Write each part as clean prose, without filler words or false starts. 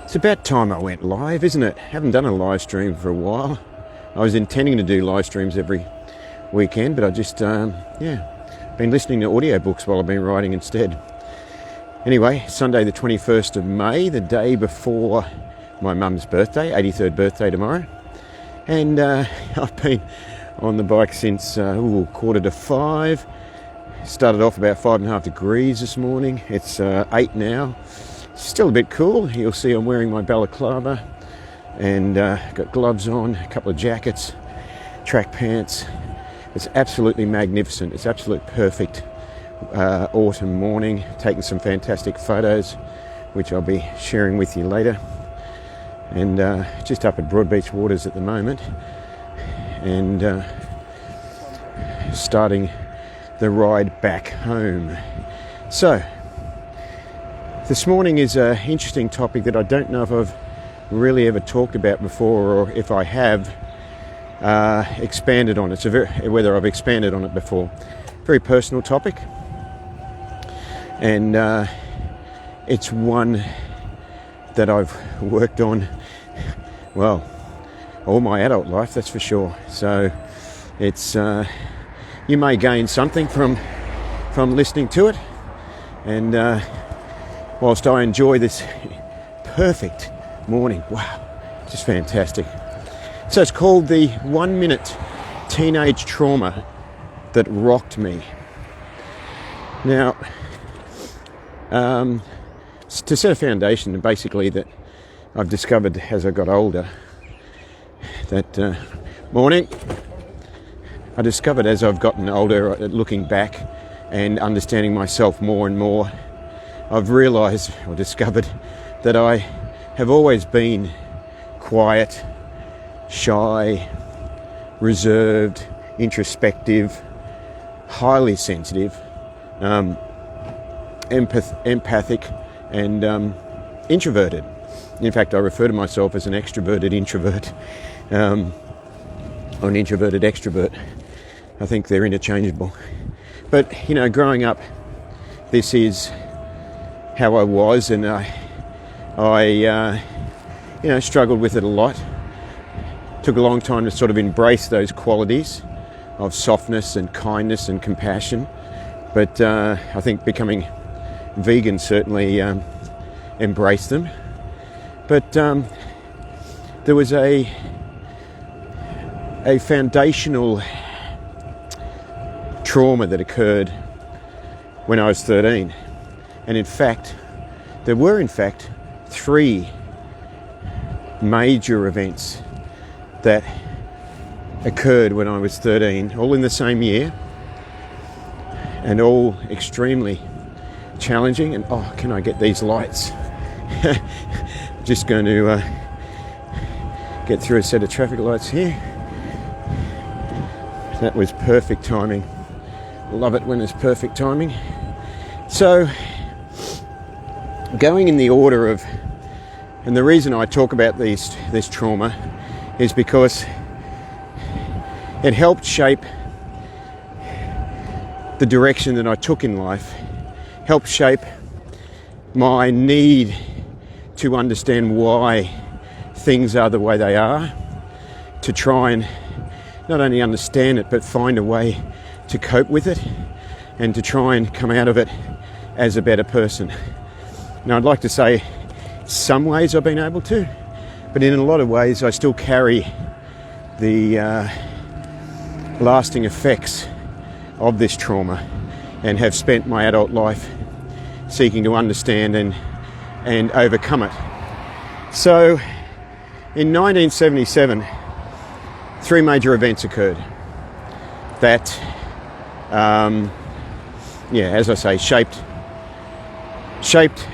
It's about time I went live, isn't it? Haven't done a live stream for a while. I was intending to do live streams every weekend, but I just, been listening to audiobooks while I've been writing instead. Anyway, Sunday the 21st of May, the day before my mum's birthday, 83rd birthday tomorrow. And I've been on the bike since 4:45. Started off about 5.5 degrees this morning. It's 8 now. Still a bit cool. You'll see I'm wearing my balaclava and got gloves on, a couple of jackets, track pants. It's absolutely magnificent. It's absolute perfect autumn morning. Taking some fantastic photos, which I'll be sharing with you later. And just up at Broadbeach Waters at the moment, and starting the ride back home. So, this morning is an interesting topic that I don't know if I've really ever talked about before, or if I have expanded on it. Whether I've expanded on it before. Very personal topic, and it's one that I've worked on, well, all my adult life, that's for sure. So it's you may gain something from listening to it, and whilst I enjoy this perfect morning, wow, just fantastic. So it's called the 1 minute teenage trauma that rocked me. Now, to set a foundation, basically, that I've discovered as I got older, that I discovered as I've gotten older, looking back and understanding myself more and more, I've realised or discovered that I have always been quiet, shy, reserved, introspective, highly sensitive, empathic, and introverted. In fact, I refer to myself as an extroverted introvert, or an introverted extrovert. I think they're interchangeable. But, growing up, this is how I was, and I struggled with it a lot. Took a long time to sort of embrace those qualities of softness and kindness and compassion. But I think becoming vegan certainly embraced them. But there was a foundational trauma that occurred when I was 13. And in fact, there were 3 major events that occurred when I was 13, all in the same year, and all extremely challenging. And can I get these lights? Just going to get through a set of traffic lights here. That was perfect timing. Love it when it's perfect timing. So, going in the order of, and the reason I talk about this trauma is because it helped shape the direction that I took in life, helped shape my need to understand why things are the way they are, to try and not only understand it but find a way to cope with it, and to try and come out of it as a better person. Now, I'd like to say some ways I've been able to, but in a lot of ways I still carry the lasting effects of this trauma, and have spent my adult life seeking to understand and overcome it. So, in 1977, 3 major events occurred that, as I say, shaped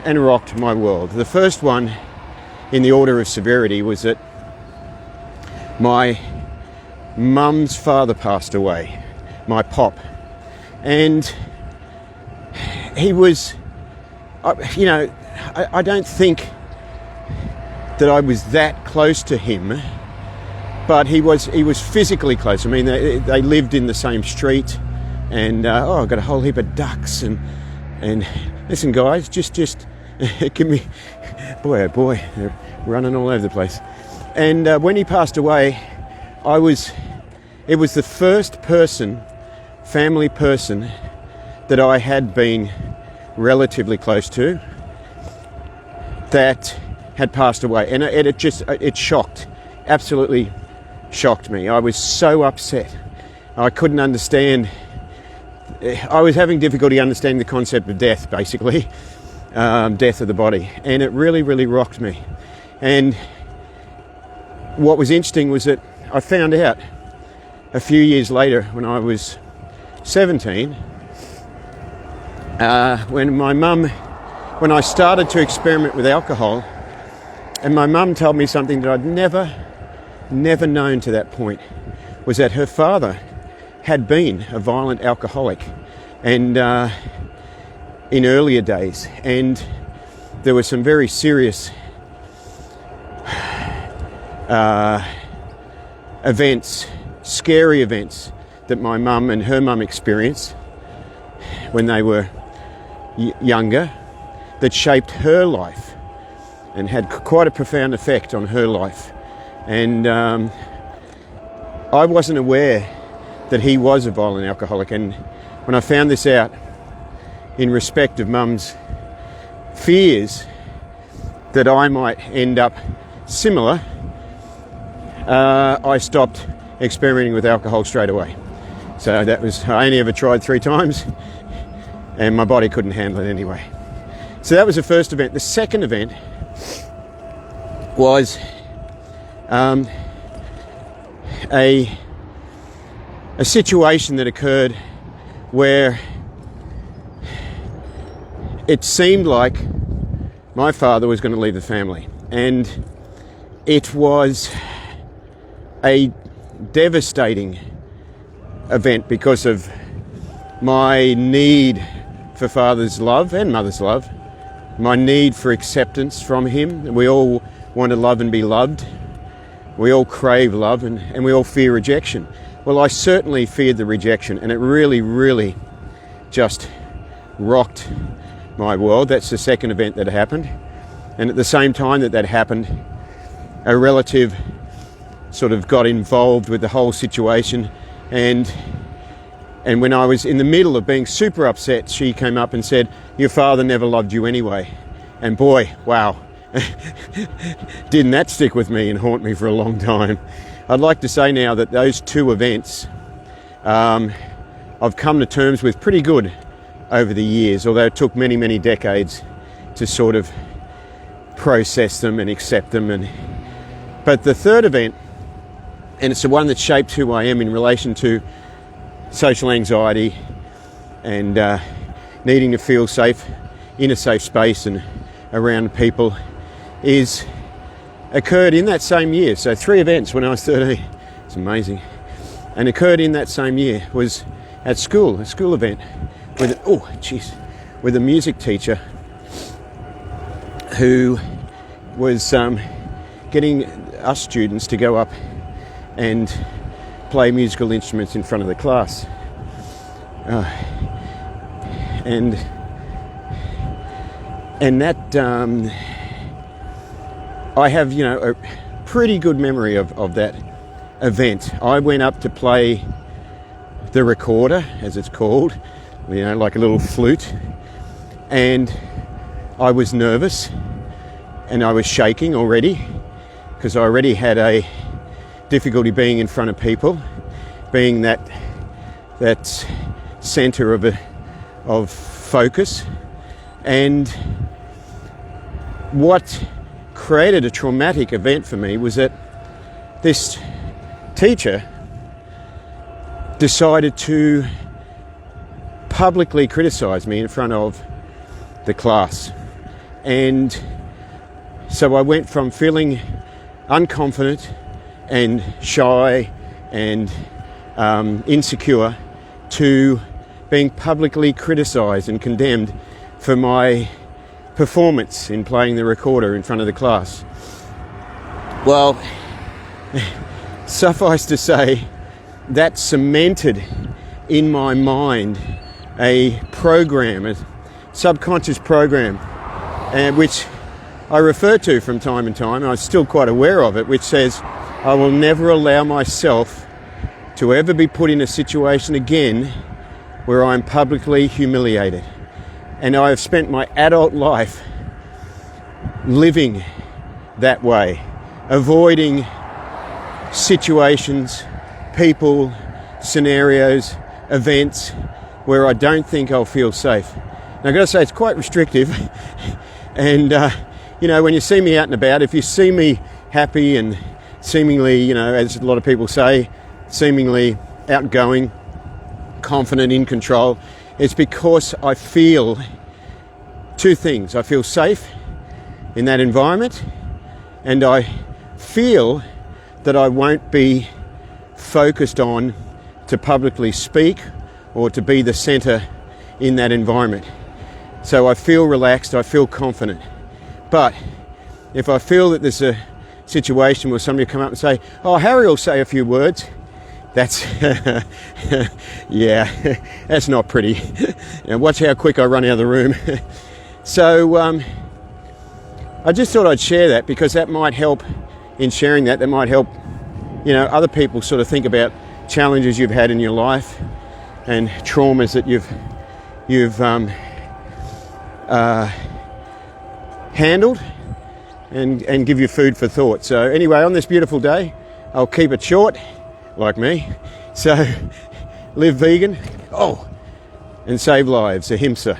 and rocked my world. The first one, in the order of severity, was that my mum's father passed away, my pop, and he was, I don't think that I was that close to him, but he was physically close. I mean, they lived in the same street, and I've got a whole heap of ducks, and listen, guys, just Give me, boy, oh boy, they're running all over the place. And when he passed away, it was the first family person that I had been relatively close to that had passed away. And it absolutely shocked me. I was so upset. I couldn't understand. I was having difficulty understanding the concept of death, basically, death of the body. And it really, really rocked me. And what was interesting was that I found out a few years later, when I was 17, when I started to experiment with alcohol, and my mum told me something that I'd never known to that point, was that her father had been a violent alcoholic, and in earlier days, and there were some very serious events, scary events that my mum and her mum experienced when they were younger, that shaped her life and had quite a profound effect on her life. And I wasn't aware that he was a violent alcoholic, and when I found this out in respect of mum's fears that I might end up similar, I stopped experimenting with alcohol straight away. So I only ever tried 3 times, and my body couldn't handle it anyway. So that was the first event. The second event was a situation that occurred where it seemed like my father was going to leave the family, and it was a devastating event because of my need for father's love and mother's love, my need for acceptance from him. We all want to love and be loved. We all crave love, and we all fear rejection. Well, I certainly feared the rejection, and it really, really just rocked my world. That's the second event that happened. And at the same time that happened, a relative sort of got involved with the whole situation, and when I was in the middle of being super upset, she came up and said, "Your father never loved you anyway." And boy, wow, didn't that stick with me and haunt me for a long time. I'd like to say now that those 2 events I've come to terms with pretty good over the years, although it took many, many decades to sort of process them and accept them. But the third event, and it's the one that shaped who I am in relation to social anxiety and needing to feel safe in a safe space and around people, occurred in that same year. So 3 events when I was 13. It's amazing. And occurred in that same year. Was at school, a school event with a music teacher who was getting us students to go up and play musical instruments in front of the class. And that I have, a pretty good memory of that event. I went up to play the recorder, as it's called, like a little flute, and I was nervous and I was shaking already because I already had a difficulty being in front of people, being that center of focus. And what created a traumatic event for me was that this teacher decided to publicly criticize me in front of the class. And so I went from feeling unconfident and shy and insecure to being publicly criticized and condemned for my performance in playing the recorder in front of the class. Well, suffice to say, that cemented in my mind a program, a subconscious program and which I refer to from time to time, and I'm still quite aware of it, which says, I will never allow myself to ever be put in a situation again where I'm publicly humiliated. And I have spent my adult life living that way, avoiding situations, people, scenarios, events where I don't think I'll feel safe. Now, I've got to say, it's quite restrictive. And, when you see me out and about, if you see me happy and seemingly, as a lot of people say, seemingly outgoing, confident, in control, it's because I feel two things. I feel safe in that environment, and I feel that I won't be focused on to publicly speak or to be the centre in that environment. So I feel relaxed, I feel confident. But if I feel that there's a situation where somebody will come up and say, oh, Harry will say a few words, that's, yeah, that's not pretty. Watch how quick I run out of the room. So I just thought I'd share that, because that might help in sharing that. That might help, other people sort of think about challenges you've had in your life and traumas that you've handled, and give you food for thought. So anyway, on this beautiful day, I'll keep it short, like me. So live vegan, and save lives, ahimsa.